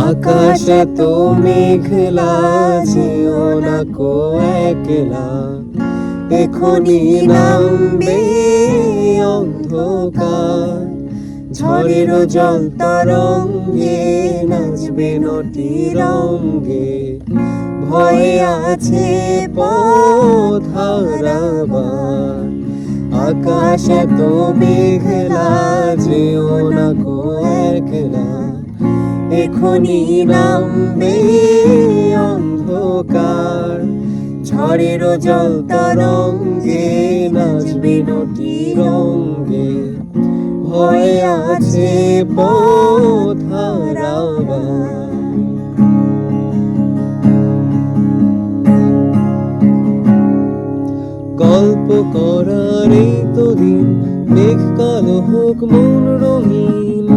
আকাশে তো মেঘলা, যেও না কো একলা, এখনি নামবে অন্ধকার। ঝড়ের জল তরঙ্গে নাচবে নটি রঙ্গে, ভয়ে আছে পথ হারাবার। আকাশে তো মেঘলা, যেও না কো একলা, এখনি নামবে অন্ধকার। ঝড়ের জল তরঙ্গে নাচবে নটি রঙ্গে, ভয়ে আছে পথ হারাবার। গল্প করার এই তো দিন, মেঘ কালো হোক মন রঙিন।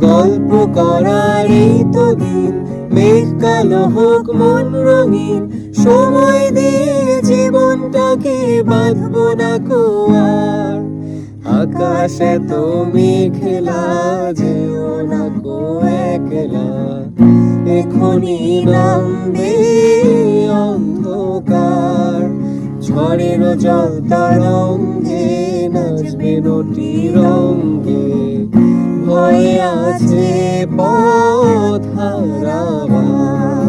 গল্প করার এই তো দিন, মেঘ কালো হোক মন রঙিন। সময় দিয়ে জীবনটাকে বাঁধবো না কো আর। আকাশে তো মেঘলা, যেও না কো একলা, এখনি নামবে অন্ধকার। ঝড়ের জল তরঙ্গে নাচবে নটি রঙ্গে, ভয়ে আছে পথ হারাবার।